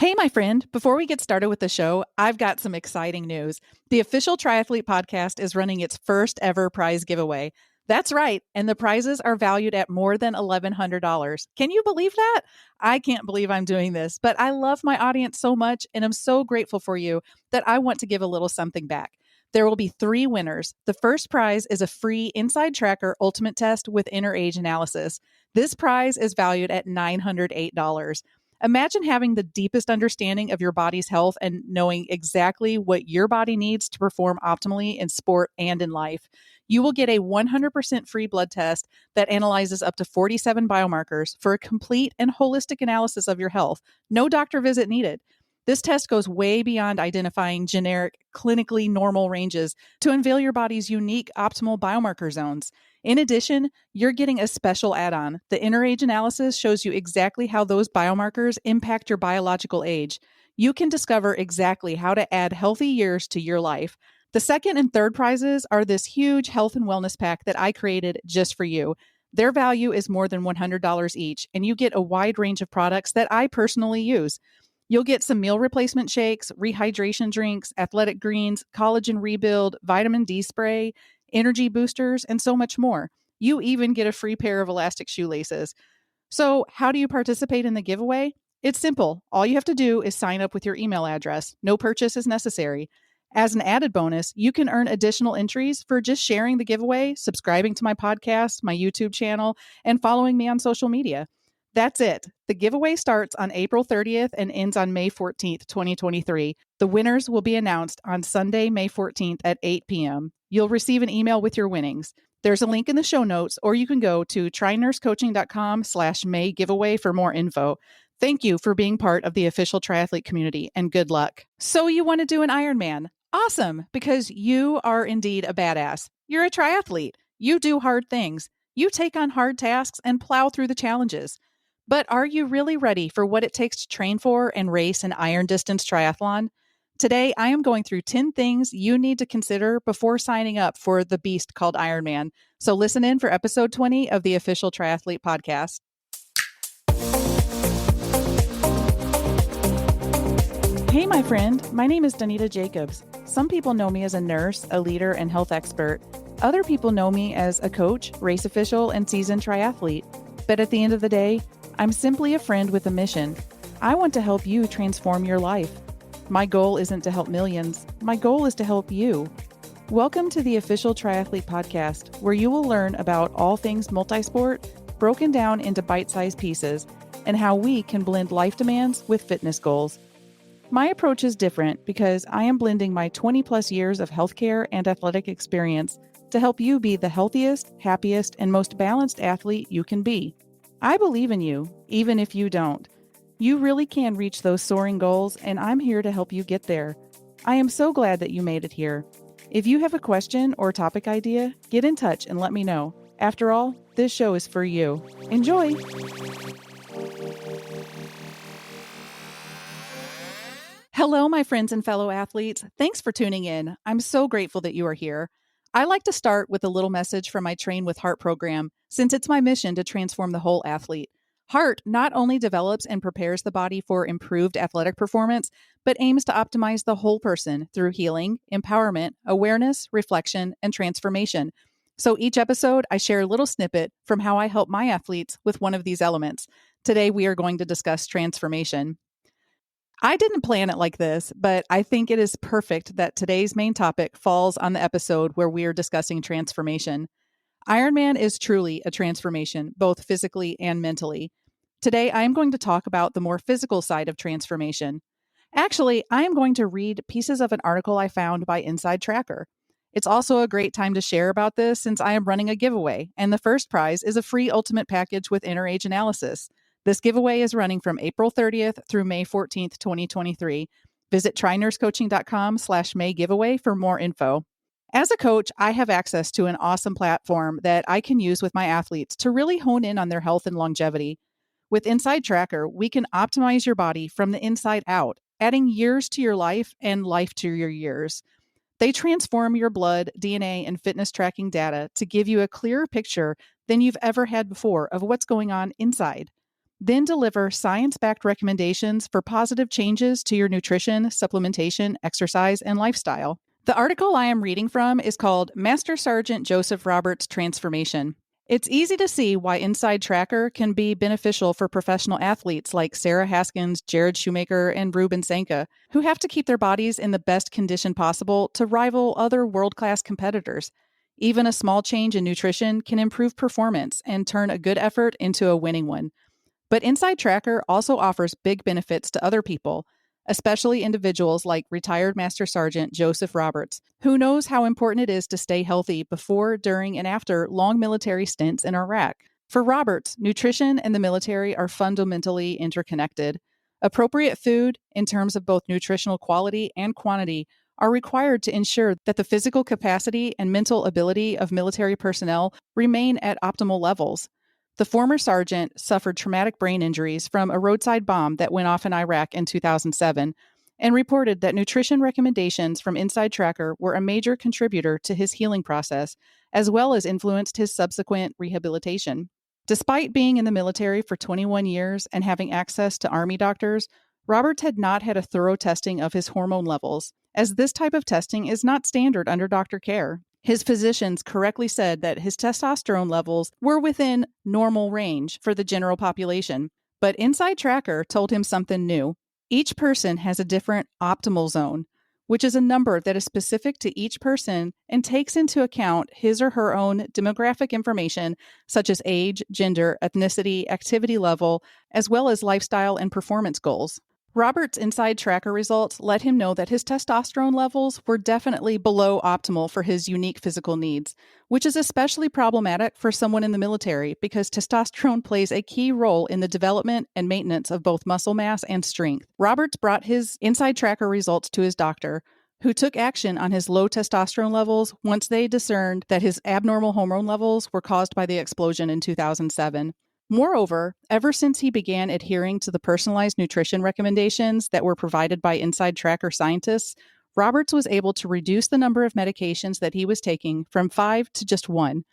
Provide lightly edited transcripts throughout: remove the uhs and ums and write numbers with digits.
Hey, my friend, before we get started with the show, I've got some exciting news. The Official Triathlete Podcast is running its first ever prize giveaway. That's right, and the prizes are valued at more than $1,100. Can you believe that? I can't believe I'm doing this, but I love my audience so much, and I'm so grateful for you that I want to give a little something back. There will be 3 winners. The first prize is a free Inside Tracker Ultimate Test with inner age analysis. This prize is valued at $908. Imagine having the deepest understanding of your body's health and knowing exactly what your body needs to perform optimally in sport and in life. You will get a 100% free blood test that analyzes up to 47 biomarkers for a complete and holistic analysis of your health. No doctor visit needed. This test goes way beyond identifying generic, clinically normal ranges to unveil your body's unique optimal biomarker zones. In addition, you're getting a special add-on. The inner age analysis shows you exactly how those biomarkers impact your biological age. You can discover exactly how to add healthy years to your life. The second and third prizes are this huge health and wellness pack that I created just for you. Their value is more than $100 each, and you get a wide range of products that I personally use. You'll get some meal replacement shakes, rehydration drinks, athletic greens, collagen rebuild, vitamin D spray, energy boosters, and so much more. You even get a free pair of elastic shoelaces. So, how do you participate in the giveaway? It's simple. All you have to do is sign up with your email address. No purchase is necessary. As an added bonus, you can earn additional entries for just sharing the giveaway, subscribing to my podcast, my YouTube channel, and following me on social media. That's it. The giveaway starts on April 30th and ends on May 14th, 2023. The winners will be announced on Sunday, May 14th at 8 p.m. You'll receive an email with your winnings. There's a link in the show notes, or you can go to trynursecoaching.com/May giveaway for more info. Thank you for being part of the official triathlete community, and good luck. So you want to do an Ironman? Awesome, because you are indeed a badass. You're a triathlete. You do hard things. You take on hard tasks and plow through the challenges. But are you really ready for what it takes to train for and race an iron distance triathlon? Today, I am going through 10 things you need to consider before signing up for the beast called Ironman. So listen in for episode 20 of the Official Triathlete Podcast. Hey, my friend. My name is Danita Jacobs. Some people know me as a nurse, a leader, and health expert. Other people know me as a coach, race official, and seasoned triathlete. But at the end of the day, I'm simply a friend with a mission. I want to help you transform your life. My goal isn't to help millions. My goal is to help you. Welcome to the Official Triathlete Podcast, where you will learn about all things multisport, broken down into bite-sized pieces, and how we can blend life demands with fitness goals. My approach is different because I am blending my 20-plus years of healthcare and athletic experience to help you be the healthiest, happiest, and most balanced athlete you can be. I believe in you, even if you don't. You really can reach those soaring goals, and I'm here to help you get there. I am so glad that you made it here. If you have a question or topic idea, get in touch and let me know. After all, this show is for you. Enjoy! Hello, my friends and fellow athletes. Thanks for tuning in. I'm so grateful that you are here. I like to start with a little message from my Train with Heart program, since it's my mission to transform the whole athlete. Heart not only develops and prepares the body for improved athletic performance, but aims to optimize the whole person through healing, empowerment, awareness, reflection, and transformation. So each episode, I share a little snippet from how I help my athletes with one of these elements. Today, we are going to discuss transformation. I didn't plan it like this, but I think it is perfect that today's main topic falls on the episode where we are discussing transformation. Ironman is truly a transformation, both physically and mentally. Today, I am going to talk about the more physical side of transformation. Actually, I am going to read pieces of an article I found by Inside Tracker. It's also a great time to share about this since I am running a giveaway, and the first prize is a free ultimate package with inner age analysis. This giveaway is running from April 30th through May 14th, 2023. Visit trynursecoaching.com/May giveaway for more info. As a coach, I have access to an awesome platform that I can use with my athletes to really hone in on their health and longevity. With Inside Tracker, we can optimize your body from the inside out, adding years to your life and life to your years. They transform your blood, DNA, and fitness tracking data to give you a clearer picture than you've ever had before of what's going on inside. then deliver science-backed recommendations for positive changes to your nutrition, supplementation, exercise, and lifestyle. The article I am reading from is called Master Sergeant Joseph Roberts' Transformation. It's easy to see why Inside Tracker can be beneficial for professional athletes like Sarah Haskins, Jared Shoemaker, and Ruben Sanka, who have to keep their bodies in the best condition possible to rival other world-class competitors. Even a small change in nutrition can improve performance and turn a good effort into a winning one. But Inside Tracker also offers big benefits to other people, especially individuals like retired Master Sergeant Joseph Roberts, who knows how important it is to stay healthy before, during, and after long military stints in Iraq. For Roberts, nutrition and the military are fundamentally interconnected. Appropriate food, in terms of both nutritional quality and quantity, are required to ensure that the physical capacity and mental ability of military personnel remain at optimal levels. The former sergeant suffered traumatic brain injuries from a roadside bomb that went off in Iraq in 2007 and reported that nutrition recommendations from Inside Tracker were a major contributor to his healing process, as well as influenced his subsequent rehabilitation. Despite being in the military for 21 years and having access to Army doctors, Roberts had not had a thorough testing of his hormone levels, as this type of testing is not standard under doctor care. His physicians correctly said that his testosterone levels were within normal range for the general population, but Inside Tracker told him something new. Each person has a different optimal zone, which is a number that is specific to each person and takes into account his or her own demographic information, such as age, gender, ethnicity, activity level, as well as lifestyle and performance goals. Robert's Inside Tracker results let him know that his testosterone levels were definitely below optimal for his unique physical needs, which is especially problematic for someone in the military because testosterone plays a key role in the development and maintenance of both muscle mass and strength. Roberts brought his Inside Tracker results to his doctor, who took action on his low testosterone levels once they discerned that his abnormal hormone levels were caused by the explosion in 2007. Moreover, ever since he began adhering to the personalized nutrition recommendations that were provided by Inside Tracker scientists, Roberts was able to reduce the number of medications that he was taking from 5 to just 1.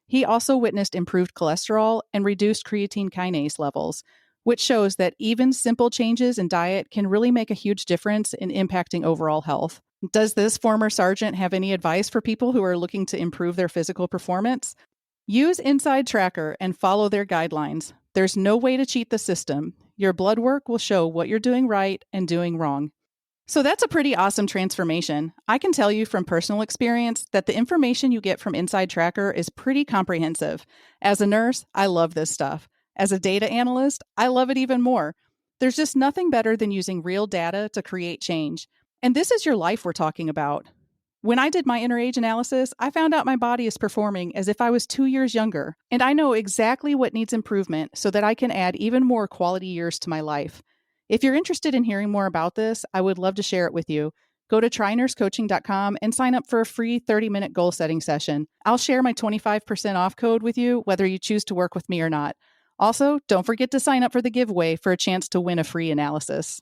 He also witnessed improved cholesterol and reduced creatine kinase levels, which shows that even simple changes in diet can really make a huge difference in impacting overall health. Does this former sergeant have any advice for people who are looking to improve their physical performance? Use Inside Tracker and follow their guidelines. There's no way to cheat the system. Your blood work will show what you're doing right and doing wrong. So that's a pretty awesome transformation. I can tell you from personal experience that the information you get from Inside Tracker is pretty comprehensive. As a nurse, I love this stuff. As a data analyst, I love it even more. There's just nothing better than using real data to create change. And this is your life we're talking about. When I did my inner age analysis, I found out my body is performing as if I was 2 years younger, and I know exactly what needs improvement so that I can add even more quality years to my life. If you're interested in hearing more about this, I would love to share it with you. Go to trynursecoaching.com and sign up for a free 30-minute goal setting session. I'll share my 25% off code with you, whether you choose to work with me or not. Also, don't forget to sign up for the giveaway for a chance to win a free analysis.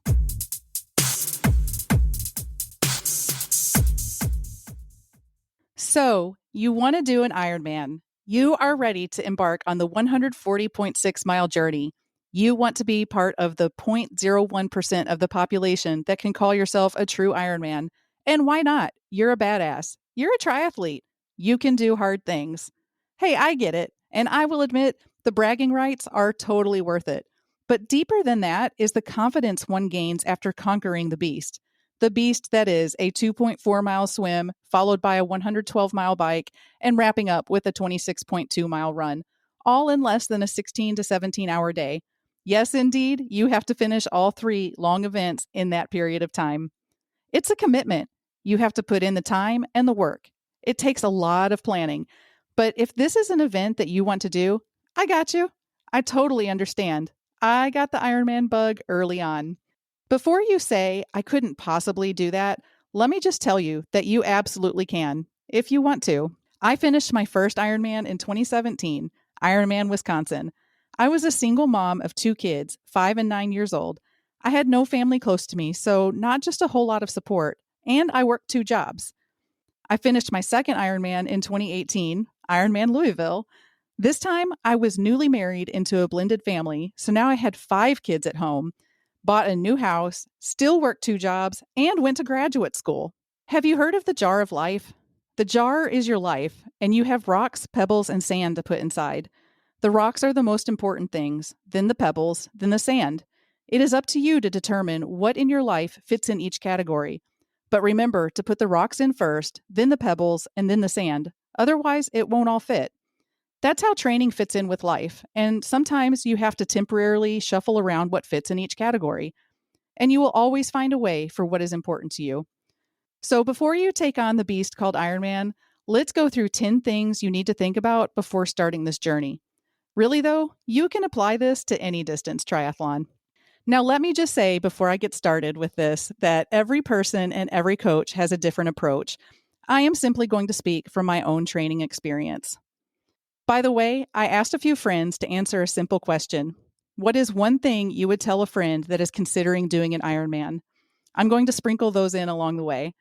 So, you want to do an Ironman. You are ready to embark on the 140.6-mile journey. You want to be part of the 0.01% of the population that can call yourself a true Ironman. And why not? You're a badass. You're a triathlete. You can do hard things. Hey, I get it. And I will admit, the bragging rights are totally worth it. But deeper than that is the confidence one gains after conquering the beast. The beast that is a 2.4-mile swim, followed by a 112-mile bike, and wrapping up with a 26.2-mile run, all in less than a 16 to 17-hour day. Yes, indeed, you have to finish all 3 long events in that period of time. It's a commitment. You have to put in the time and the work. It takes a lot of planning. But if this is an event that you want to do, I got you. I totally understand. I got the Ironman bug early on. Before you say, I couldn't possibly do that, let me just tell you that you absolutely can, if you want to. I finished my first Ironman in 2017, Ironman Wisconsin. I was a single mom of 2 kids, 5 and 9 years old. I had no family close to me, so not just a whole lot of support, and I worked 2 jobs. I finished my second Ironman in 2018, Ironman Louisville. This time, I was newly married into a blended family, so now I had 5 kids at home, bought a new house, still worked 2 jobs, and went to graduate school. Have you heard of the jar of life? The jar is your life, and you have rocks, pebbles, and sand to put inside. The rocks are the most important things, then the pebbles, then the sand. It is up to you to determine what in your life fits in each category. But remember to put the rocks in first, then the pebbles, and then the sand. Otherwise, it won't all fit. That's how training fits in with life, and sometimes you have to temporarily shuffle around what fits in each category. And you will always find a way for what is important to you. So before you take on the beast called Ironman, let's go through 10 things you need to think about before starting this journey. Really, though, you can apply this to any distance triathlon. Now, let me just say before I get started with this that every person and every coach has a different approach. I am simply going to speak from my own training experience. By the way, I asked a few friends to answer a simple question. What is one thing you would tell a friend that is considering doing an Ironman? I'm going to sprinkle those in along the way.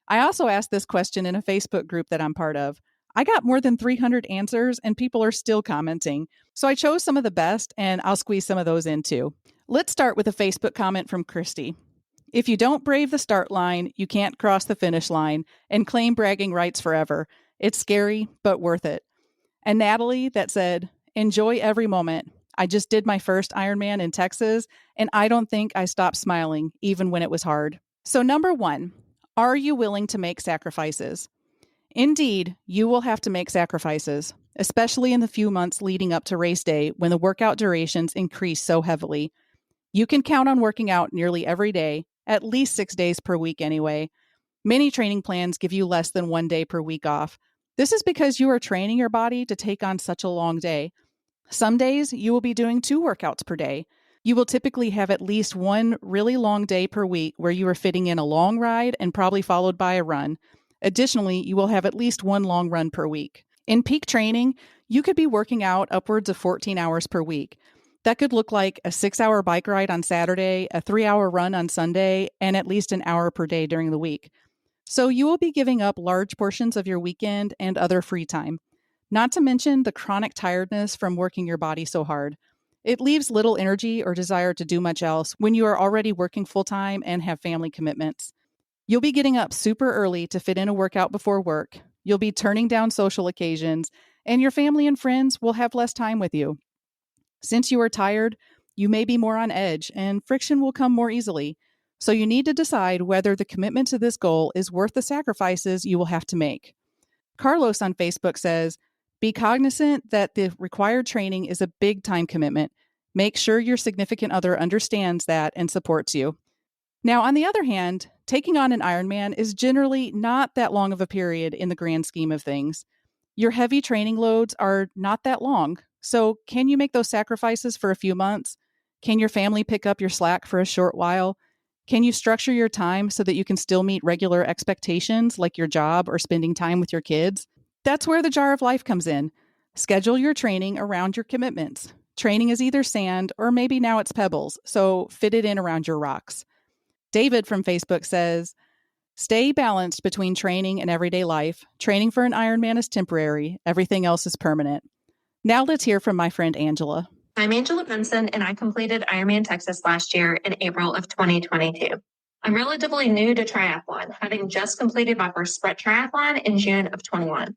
I also asked this question in a Facebook group that I'm part of. I got more than 300 answers and people are still commenting. So I chose some of the best and I'll squeeze some of those in too. Let's start with a Facebook comment from Christy. If you don't brave the start line, you can't cross the finish line and claim bragging rights forever. It's scary, but worth it. And Natalie that said, enjoy every moment. I just did my first Ironman in Texas, and I don't think I stopped smiling, even when it was hard. So number 1, are you willing to make sacrifices? Indeed, you will have to make sacrifices, especially in the few months leading up to race day when the workout durations increase so heavily. You can count on working out nearly every day, at least 6 days per week anyway. Many training plans give you less than 1 day per week off. This is because you are training your body to take on such a long day. Some days you will be doing 2 workouts per day. You will typically have at least 1 really long day per week where you are fitting in a long ride and probably followed by a run. Additionally, you will have at least 1 long run per week. In peak training, you could be working out upwards of 14 hours per week. That could look like a 6-hour bike ride on Saturday, a 3-hour run on Sunday, and at least an hour per day during the week. So you will be giving up large portions of your weekend and other free time. Not to mention the chronic tiredness from working your body so hard. It leaves little energy or desire to do much else when you are already working full-time and have family commitments. You'll be getting up super early to fit in a workout before work. You'll be turning down social occasions, and your family and friends will have less time with you. Since you are tired, you may be more on edge, and friction will come more easily. So you need to decide whether the commitment to this goal is worth the sacrifices you will have to make. Carlos on Facebook says, be cognizant that the required training is a big time commitment. Make sure your significant other understands that and supports you. Now, on the other hand, taking on an Ironman is generally not that long of a period in the grand scheme of things. Your heavy training loads are not that long. So can you make those sacrifices for a few months? Can your family pick up your slack for a short while? Can you structure your time so that you can still meet regular expectations like your job or spending time with your kids? That's where the jar of life comes in. Schedule your training around your commitments. Training is either sand or maybe now it's pebbles, so fit it in around your rocks. David from Facebook says, stay balanced between training and everyday life. Training for an Ironman is temporary. Everything else is permanent. Now let's hear from my friend Angela. I'm Angela Benson, and I completed Ironman Texas last year in April of 2022. I'm relatively new to triathlon, having just completed my first sprint triathlon in June of 21.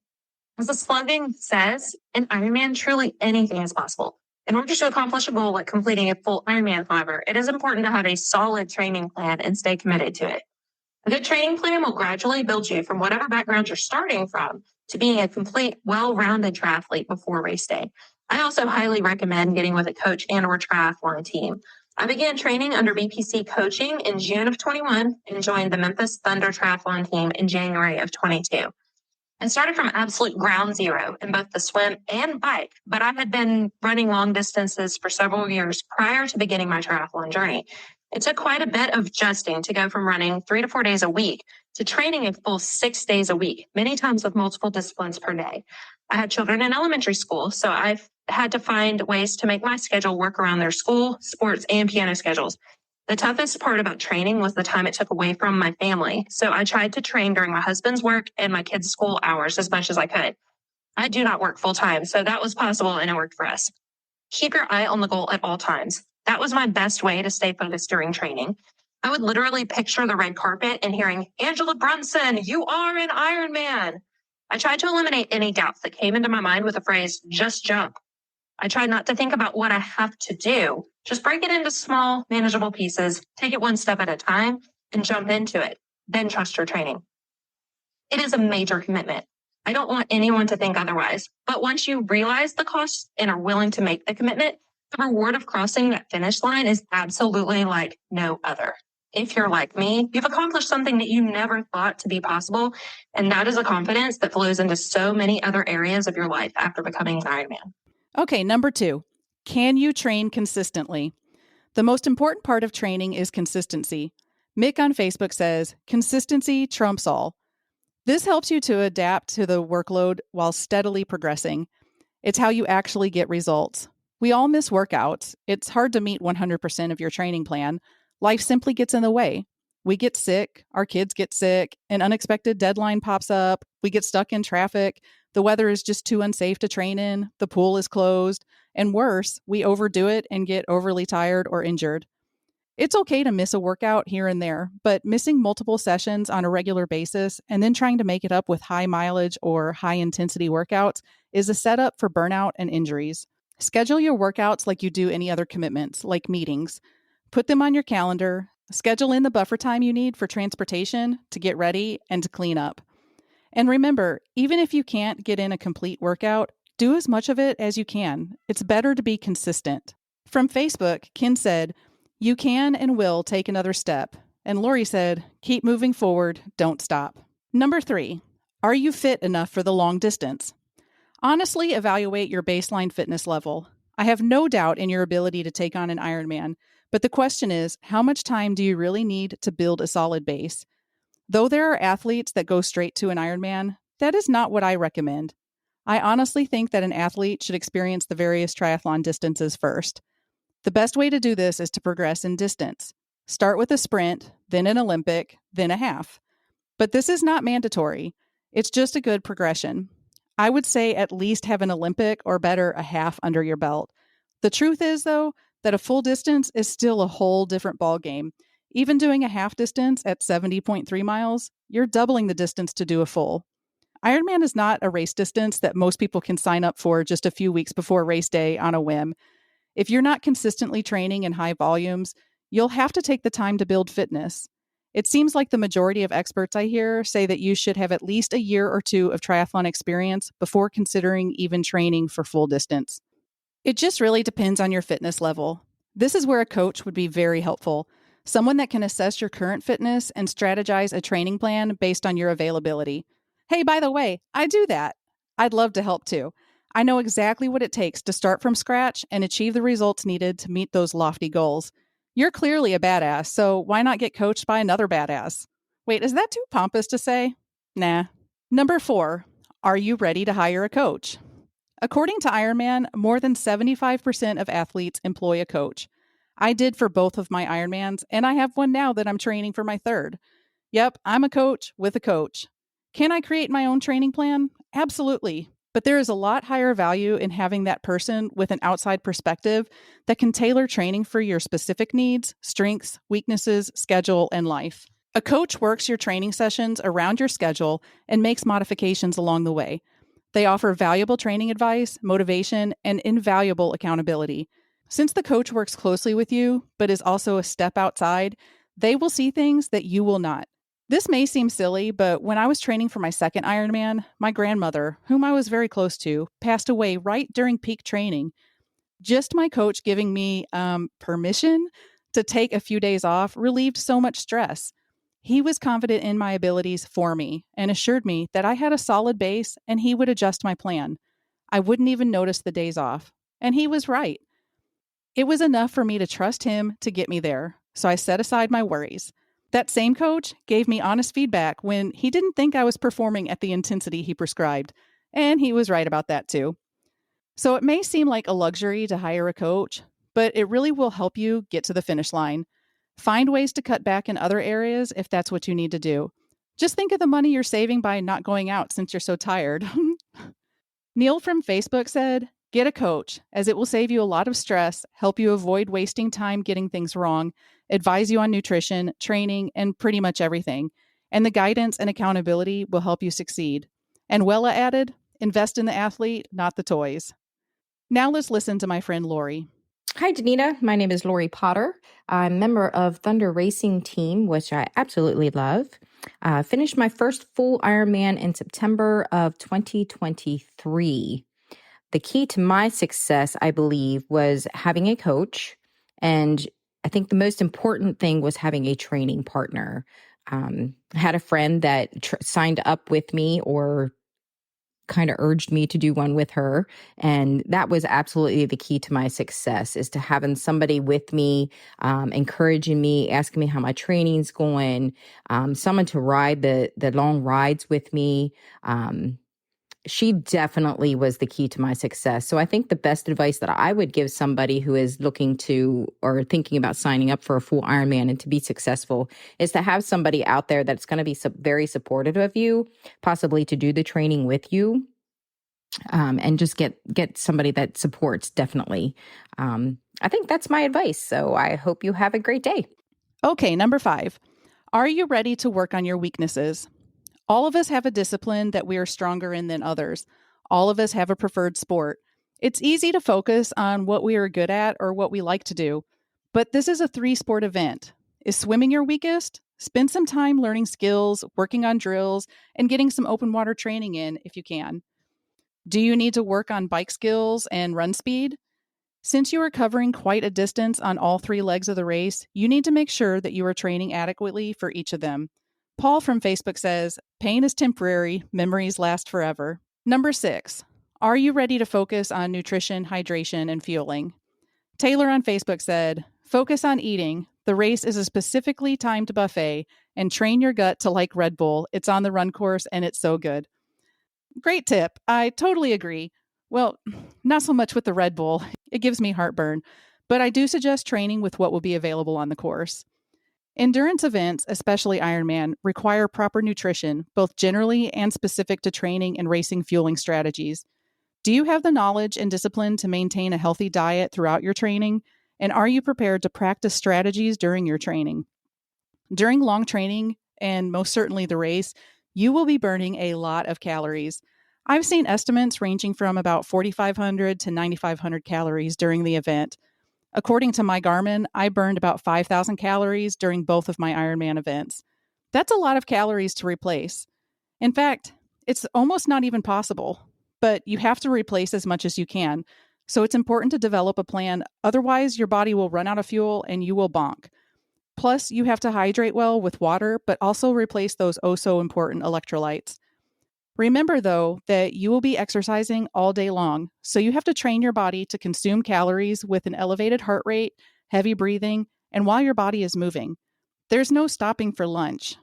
As the slogan says, in Ironman, truly anything is possible. In order to accomplish a goal like completing a full Ironman, however, it is important to have a solid training plan and stay committed to it. A good training plan will gradually build you from whatever background you're starting from to being a complete, well-rounded triathlete before race day. I also highly recommend getting with a coach and or triathlon team. I began training under BPC coaching in June of 21 and joined the Memphis Thunder Triathlon team in January of 22. I started from absolute ground zero in both the swim and bike, but I had been running long distances for several years prior to beginning my triathlon journey. It took quite a bit of adjusting to go from running 3 to 4 days a week to training a full 6 days a week, many times with multiple disciplines per day. I had children in elementary school, so I've had to find ways to make my schedule work around their school, sports, and piano schedules. The toughest part about training was the time it took away from my family. So I tried to train during my husband's work and my kids' school hours as much as I could. I do not work full time, so that was possible and it worked for us. Keep your eye on the goal at all times. That was my best way to stay focused during training. I would literally picture the red carpet and hearing, Angela Brunson, you are an Ironman. I tried to eliminate any doubts that came into my mind with the phrase, just jump. I tried not to think about what I have to do. Just break it into small, manageable pieces, take it one step at a time, and jump into it. Then trust your training. It is a major commitment. I don't want anyone to think otherwise. But once you realize the cost and are willing to make the commitment, the reward of crossing that finish line is absolutely like no other. If you're like me, you've accomplished something that you never thought to be possible. And that is a confidence that flows into so many other areas of your life after becoming an Ironman. Okay, number 2, can you train consistently? The most important part of training is consistency. Mick on Facebook says, consistency trumps all. This helps you to adapt to the workload while steadily progressing. It's how you actually get results. We all miss workouts. It's hard to meet 100% of your training plan. Life simply gets in the way. We get sick, our kids get sick, an unexpected deadline pops up, we get stuck in traffic, the weather is just too unsafe to train in, the pool is closed, and worse, we overdo it and get overly tired or injured. It's okay to miss a workout here and there, but missing multiple sessions on a regular basis and then trying to make it up with high mileage or high intensity workouts is a setup for burnout and injuries. Schedule your workouts like you do any other commitments, like meetings. Put them on your calendar. Schedule in the buffer time you need for transportation, to get ready, and to clean up. And remember, even if you can't get in a complete workout, do as much of it as you can. It's better to be consistent. From Facebook, Ken said, you can and will take another step. And Lori said, keep moving forward, don't stop. Number 3, are you fit enough for the long distance? Honestly, evaluate your baseline fitness level. I have no doubt in your ability to take on an Ironman, but the question is, how much time do you really need to build a solid base? Though there are athletes that go straight to an Ironman, that is not what I recommend. I honestly think that an athlete should experience the various triathlon distances first. The best way to do this is to progress in distance. Start with a sprint, then an Olympic, then a half. But this is not mandatory. It's just a good progression. I would say at least have an Olympic or better a half under your belt. The truth is, though, that a full distance is still a whole different ballgame. Even doing a half distance at 70.3 miles, you're doubling the distance to do a full. Ironman is not a race distance that most people can sign up for just a few weeks before race day on a whim. If you're not consistently training in high volumes, you'll have to take the time to build fitness. It seems like the majority of experts I hear say that you should have at least a year or two of triathlon experience before considering even training for full distance. It just really depends on your fitness level. This is where a coach would be very helpful. Someone that can assess your current fitness and strategize a training plan based on your availability. Hey, by the way, I do that. I'd love to help too. I know exactly what it takes to start from scratch and achieve the results needed to meet those lofty goals. You're clearly a badass, so why not get coached by another badass? Wait, is that too pompous to say? Nah. Number 4, are you ready to hire a coach? According to Ironman, more than 75% of athletes employ a coach. I did for both of my Ironmans, and I have one now that I'm training for my third. Yep, I'm a coach with a coach. Can I create my own training plan? Absolutely. But there is a lot higher value in having that person with an outside perspective that can tailor training for your specific needs, strengths, weaknesses, schedule, and life. A coach works your training sessions around your schedule and makes modifications along the way. They offer valuable training advice, motivation, and invaluable accountability. Since the coach works closely with you, but is also a step outside, they will see things that you will not. This may seem silly, but when I was training for my second Ironman, my grandmother, whom I was very close to, passed away right during peak training. Just my coach giving me permission to take a few days off relieved so much stress. He was confident in my abilities for me and assured me that I had a solid base and he would adjust my plan. I wouldn't even notice the days off. And he was right. It was enough for me to trust him to get me there, so I set aside my worries. That same coach gave me honest feedback when he didn't think I was performing at the intensity he prescribed, and he was right about that too. So it may seem like a luxury to hire a coach, but it really will help you get to the finish line. Find ways to cut back in other areas if that's what you need to do. Just think of the money you're saving by not going out since you're so tired. Neil from Facebook said, get a coach, as it will save you a lot of stress, help you avoid wasting time getting things wrong, advise you on nutrition, training, and pretty much everything. And the guidance and accountability will help you succeed. And Wella added, invest in the athlete, not the toys. Now let's listen to my friend Lori. Hi, Danita. My name is Lori Potter. I'm a member of Thunder Racing Team, which I absolutely love. Finished my first full Ironman in September of 2023. The key to my success, I believe, was having a coach. And I think the most important thing was having a training partner. I had a friend that signed up with me or kind of urged me to do one with her. And that was absolutely the key to my success, is to having somebody with me, encouraging me, asking me how my training's going, someone to ride the long rides with me. She definitely was the key to my success. So I think the best advice that I would give somebody who is looking to or thinking about signing up for a full Ironman and to be successful is to have somebody out there that's going to be very supportive of you, possibly to do the training with you, and just get somebody that supports, definitely. I think that's my advice. So I hope you have a great day. Okay, number 5. Are you ready to work on your weaknesses? All of us have a discipline that we are stronger in than others. All of us have a preferred sport. It's easy to focus on what we are good at or what we like to do, but this is a 3-sport event. Is swimming your weakest? Spend some time learning skills, working on drills, and getting some open water training in if you can. Do you need to work on bike skills and run speed? Since you are covering quite a distance on all 3 legs of the race, you need to make sure that you are training adequately for each of them. Paul from Facebook says, pain is temporary, memories last forever. Number 6, are you ready to focus on nutrition, hydration, and fueling? Taylor on Facebook said, focus on eating. The race is a specifically timed buffet, and train your gut to like Red Bull. It's on the run course, and it's so good. Great tip. I totally agree. Well, not so much with the Red Bull. It gives me heartburn, but I do suggest training with what will be available on the course. Endurance events, especially Ironman, require proper nutrition, both generally and specific to training and racing fueling strategies. Do you have the knowledge and discipline to maintain a healthy diet throughout your training? And are you prepared to practice strategies during your training? During long training, and most certainly the race, you will be burning a lot of calories. I've seen estimates ranging from about 4,500 to 9,500 calories during the event. According to my Garmin, I burned about 5,000 calories during both of my Ironman events. That's a lot of calories to replace. In fact, it's almost not even possible, but you have to replace as much as you can. So it's important to develop a plan. Otherwise, your body will run out of fuel and you will bonk. Plus, you have to hydrate well with water, but also replace those oh so important electrolytes. Remember, though, that you will be exercising all day long, so you have to train your body to consume calories with an elevated heart rate, heavy breathing, and while your body is moving. There's no stopping for lunch.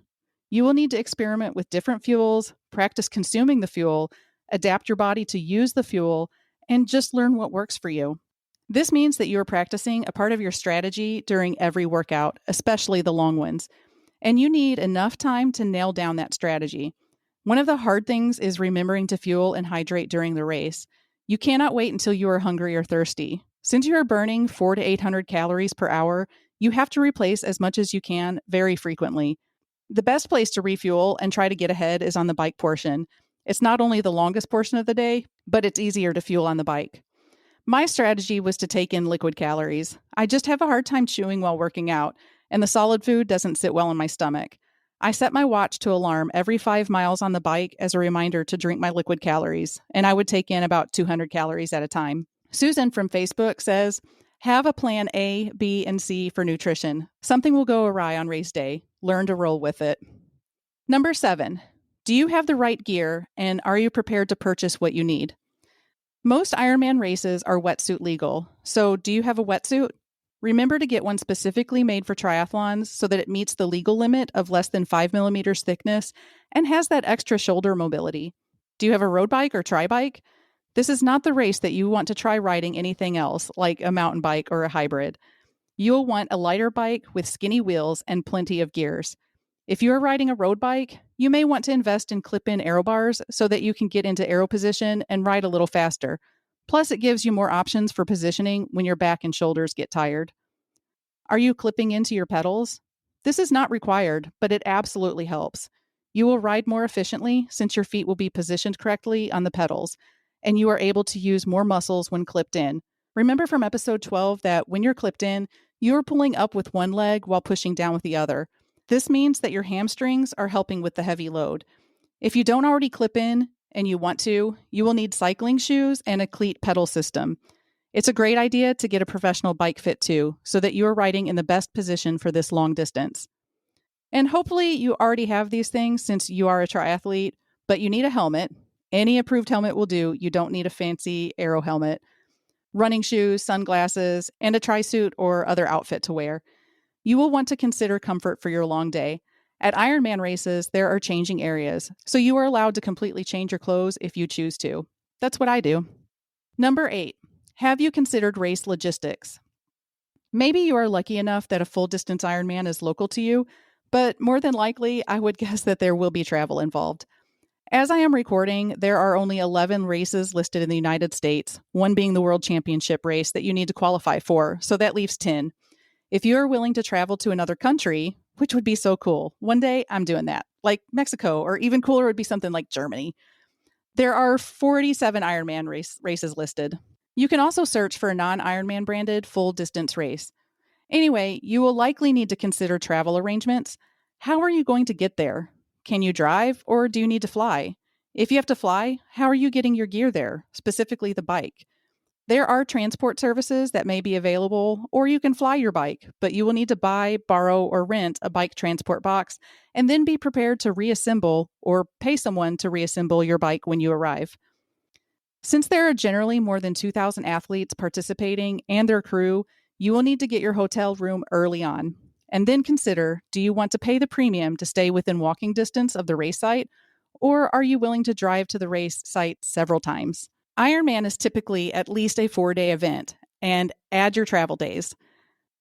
You will need to experiment with different fuels, practice consuming the fuel, adapt your body to use the fuel, and just learn what works for you. This means that you are practicing a part of your strategy during every workout, especially the long ones, and you need enough time to nail down that strategy. One of the hard things is remembering to fuel and hydrate during the race. You cannot wait until you are hungry or thirsty. Since you are burning 400 to 800 calories per hour, you have to replace as much as you can very frequently. The best place to refuel and try to get ahead is on the bike portion. It's not only the longest portion of the day, but it's easier to fuel on the bike. My strategy was to take in liquid calories. I just have a hard time chewing while working out, and the solid food doesn't sit well in my stomach. I set my watch to alarm every 5 miles on the bike as a reminder to drink my liquid calories, and I would take in about 200 calories at a time. Susan from Facebook says, have a plan A, B, and C for nutrition. Something will go awry on race day. Learn to roll with it. Number 7, do you have the right gear, and are you prepared to purchase what you need? Most Ironman races are wetsuit legal, so do you have a wetsuit? Remember to get one specifically made for triathlons so that it meets the legal limit of less than 5 millimeters thickness and has that extra shoulder mobility. Do you have a road bike or tri-bike? This is not the race that you want to try riding anything else, like a mountain bike or a hybrid. You'll want a lighter bike with skinny wheels and plenty of gears. If you are riding a road bike, you may want to invest in clip-in aero bars so that you can get into aero position and ride a little faster. Plus, it gives you more options for positioning when your back and shoulders get tired. Are you clipping into your pedals? This is not required, but it absolutely helps. You will ride more efficiently since your feet will be positioned correctly on the pedals, and you are able to use more muscles when clipped in. Remember from episode 12 that when you're clipped in, you are pulling up with one leg while pushing down with the other. This means that your hamstrings are helping with the heavy load. If you don't already clip in and you want to, you will need cycling shoes and a cleat pedal system. It's a great idea to get a professional bike fit too, so that you are riding in the best position for this long distance. And hopefully you already have these things since you are a triathlete, but you need a helmet. Any approved helmet will do. You don't need a fancy aero helmet. Running shoes, sunglasses, and a tri-suit or other outfit to wear. You will want to consider comfort for your long day. At Ironman races, there are changing areas, so you are allowed to completely change your clothes if you choose to. That's what I do. Number 8. Have you considered race logistics? Maybe you are lucky enough that a full distance Ironman is local to you, but more than likely, I would guess that there will be travel involved. As I am recording, there are only 11 races listed in the United States, one being the World Championship race that you need to qualify for, so that leaves 10. If you are willing to travel to another country, which would be so cool, one day I'm doing that, like Mexico, or even cooler would be something like Germany. There are 47 Ironman races listed. You can also search for a non-Ironman branded full distance race. Anyway, you will likely need to consider travel arrangements. How are you going to get there? Can you drive or do you need to fly? If you have to fly, how are you getting your gear there, specifically the bike? There are transport services that may be available, or you can fly your bike, but you will need to buy, borrow, or rent a bike transport box and then be prepared to reassemble or pay someone to reassemble your bike when you arrive. Since there are generally more than 2,000 athletes participating and their crew, you will need to get your hotel room early on. And then consider, do you want to pay the premium to stay within walking distance of the race site, or are you willing to drive to the race site several times? Ironman is typically at least a 4-day event, and add your travel days.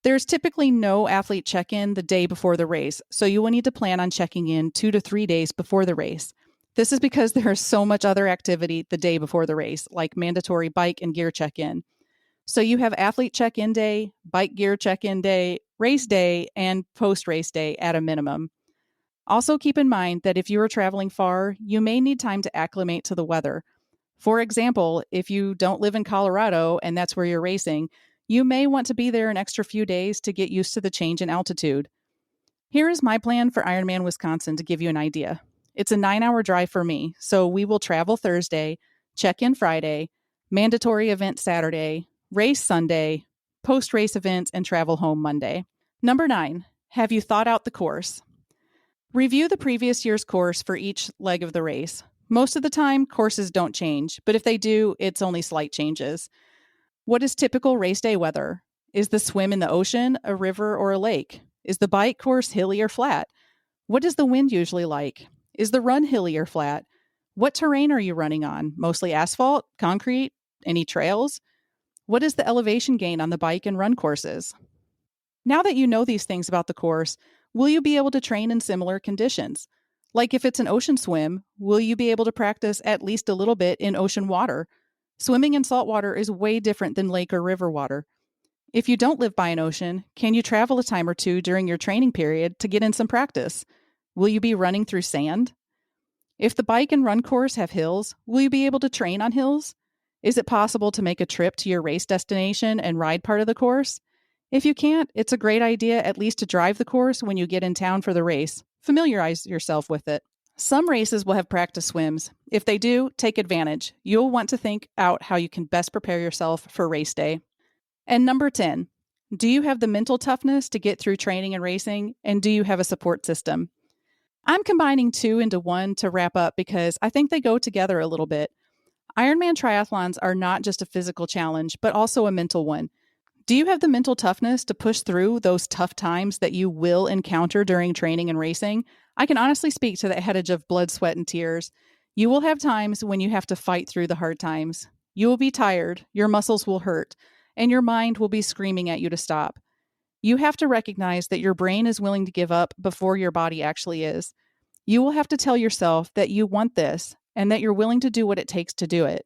There's typically no athlete check-in the day before the race, so you will need to plan on checking in 2 to 3 days before the race. This is because there is so much other activity the day before the race, like mandatory bike and gear check-in. So you have athlete check-in day, bike gear check-in day, race day, and post-race day at a minimum. Also keep in mind that if you are traveling far, you may need time to acclimate to the weather. For example, if you don't live in Colorado and that's where you're racing, you may want to be there an extra few days to get used to the change in altitude. Here is my plan for Ironman Wisconsin to give you an idea. It's a 9-hour drive for me, so we will travel Thursday, check in Friday, mandatory event Saturday, race Sunday, post-race events, and travel home Monday. Number 9, have you thought out the course? Review the previous year's course for each leg of the race. Most of the time, courses don't change, but if they do, it's only slight changes. What is typical race day weather? Is the swim in the ocean, a river, or a lake? Is the bike course hilly or flat? What is the wind usually like? Is the run hilly or flat? What terrain are you running on? Mostly asphalt, concrete, any trails? What is the elevation gain on the bike and run courses? Now that you know these things about the course, will you be able to train in similar conditions? Like if it's an ocean swim, will you be able to practice at least a little bit in ocean water? Swimming in salt water is way different than lake or river water. If you don't live by an ocean, can you travel a time or two during your training period to get in some practice? Will you be running through sand? If the bike and run course have hills, will you be able to train on hills? Is it possible to make a trip to your race destination and ride part of the course? If you can't, it's a great idea at least to drive the course when you get in town for the race. Familiarize yourself with it. Some races will have practice swims. If they do, take advantage. You'll want to think out how you can best prepare yourself for race day. And number 10, do you have the mental toughness to get through training and racing? And do you have a support system? I'm combining 2 into 1 to wrap up because I think they go together a little bit. Ironman triathlons are not just a physical challenge, but also a mental one. Do you have the mental toughness to push through those tough times that you will encounter during training and racing? I can honestly speak to the adage of blood, sweat, and tears. You will have times when you have to fight through the hard times. You will be tired, your muscles will hurt, and your mind will be screaming at you to stop. You have to recognize that your brain is willing to give up before your body actually is. You will have to tell yourself that you want this and that you're willing to do what it takes to do it.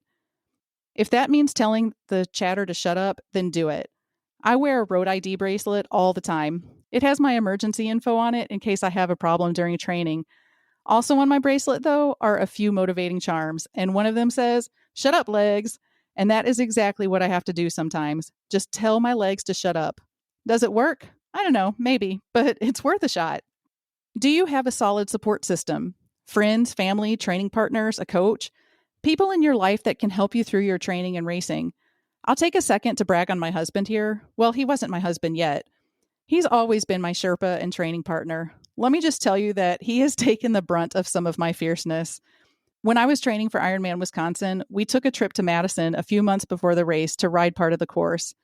If that means telling the chatter to shut up, then do it. I wear a road ID bracelet all the time. It has my emergency info on it in case I have a problem during training. Also on my bracelet, though, are a few motivating charms, and one of them says, "Shut up, legs." And that is exactly what I have to do sometimes. Just tell my legs to shut up. Does it work? I don't know, maybe, but it's worth a shot. Do you have a solid support system? Friends, family, training partners, a coach? People in your life that can help you through your training and racing. I'll take a second to brag on my husband here. Well, he wasn't my husband yet. He's always been my Sherpa and training partner. Let me just tell you that he has taken the brunt of some of my fierceness. When I was training for Ironman Wisconsin, we took a trip to Madison a few months before the race to ride part of the course.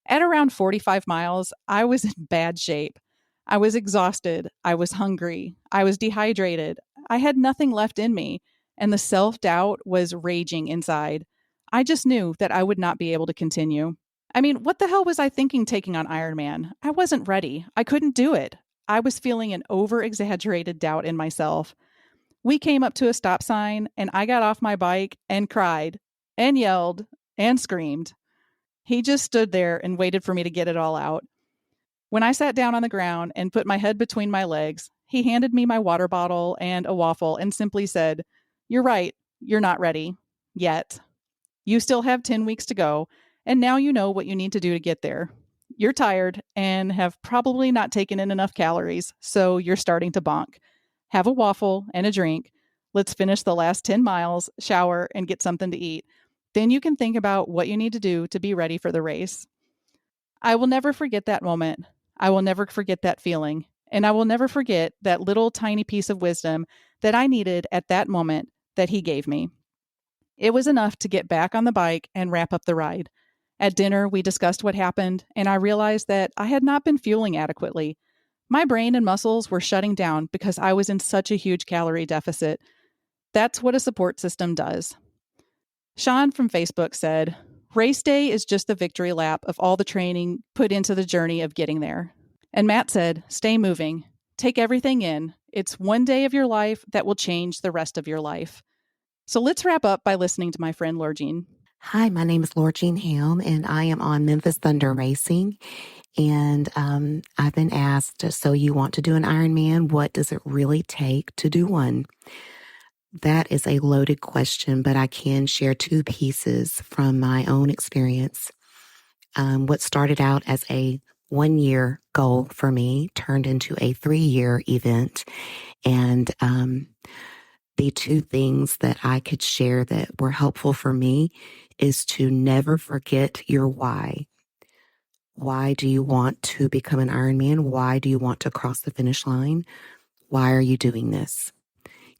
At around 45 miles, I was in bad shape. I was exhausted. I was hungry. I was dehydrated. I had nothing left in me, and the self-doubt was raging inside. I just knew that I would not be able to continue. I mean, what the hell was I thinking taking on Ironman? I wasn't ready. I couldn't do it. I was feeling an over-exaggerated doubt in myself. We came up to a stop sign, and I got off my bike and cried and yelled and screamed. He just stood there and waited for me to get it all out. When I sat down on the ground and put my head between my legs, he handed me my water bottle and a waffle and simply said, "You're right. You're not ready. Yet. You still have 10 weeks to go, and now you know what you need to do to get there. You're tired and have probably not taken in enough calories, so you're starting to bonk. Have a waffle and a drink. Let's finish the last 10 miles, shower, and get something to eat. Then you can think about what you need to do to be ready for the race." I will never forget that moment. I will never forget that feeling. And I will never forget that little tiny piece of wisdom that I needed at that moment that he gave me. It was enough to get back on the bike and wrap up the ride. At dinner, we discussed what happened, and I realized that I had not been fueling adequately. My brain and muscles were shutting down because I was in such a huge calorie deficit. That's what a support system does. Sean from Facebook said, "Race day is just the victory lap of all the training put into the journey of getting there." And Matt said, "Stay moving. Take everything in. It's one day of your life that will change the rest of your life." So let's wrap up by listening to my friend Lorjean. Hi, my name is Lorjean Helm, and I am on Memphis Thunder Racing. And I've been asked, so you want to do an Ironman? What does it really take to do one? That is a loaded question, but I can share two pieces from my own experience. What started out as a 1-year goal for me turned into a 3-year event. And the two things that I could share that were helpful for me is to never forget your why. Why do you want to become an Ironman? Why do you want to cross the finish line? Why are you doing this?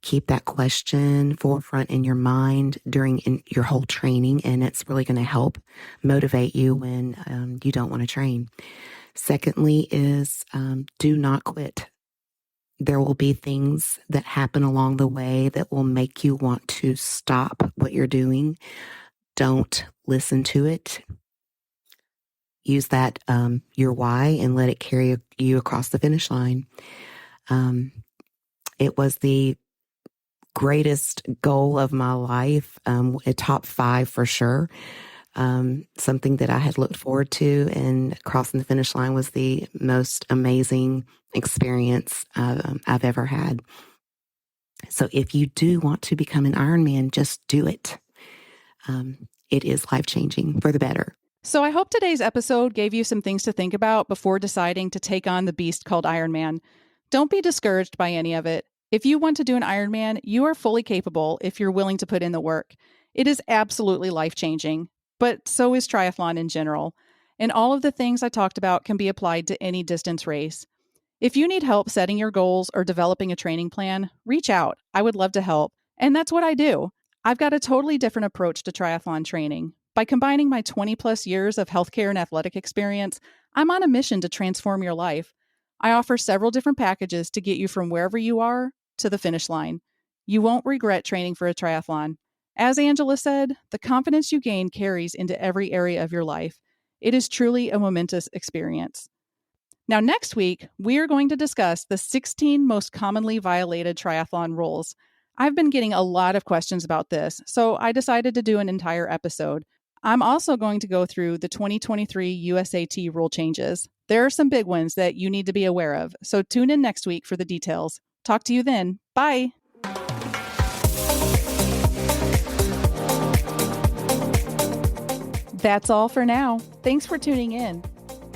Keep that question forefront in your mind during your whole training, and it's really going to help motivate you when you don't want to train. Secondly is do not quit. There will be things that happen along the way that will make you want to stop what you're doing. Don't listen to it. Use that, your why, and let it carry you across the finish line. It was the greatest goal of my life, a top 5 for sure. Something that I had looked forward to, and crossing the finish line was the most amazing experience I've ever had. So if you do want to become an Ironman, just do it. It is life-changing for the better. So I hope today's episode gave you some things to think about before deciding to take on the beast called Ironman. Don't be discouraged by any of it. If you want to do an Ironman, you are fully capable if you're willing to put in the work. It is absolutely life-changing, but so is triathlon in general. And all of the things I talked about can be applied to any distance race. If you need help setting your goals or developing a training plan, reach out. I would love to help. And that's what I do. I've got a totally different approach to triathlon training. By combining my 20 plus years of healthcare and athletic experience, I'm on a mission to transform your life. I offer several different packages to get you from wherever you are to the finish line. You won't regret training for a triathlon. As Angela said, the confidence you gain carries into every area of your life. It is truly a momentous experience. Now, next week, we are going to discuss the 16 most commonly violated triathlon rules. I've been getting a lot of questions about this, so I decided to do an entire episode. I'm also going to go through the 2023 USAT rule changes. There are some big ones that you need to be aware of, so tune in next week for the details. Talk to you then. Bye. That's all for now. Thanks for tuning in.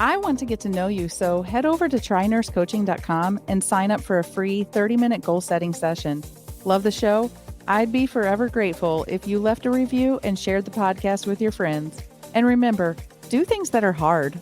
I want to get to know you, so head over to trynursecoaching.com and sign up for a free 30-minute goal-setting session. Love the show? I'd be forever grateful if you left a review and shared the podcast with your friends. And remember, do things that are hard.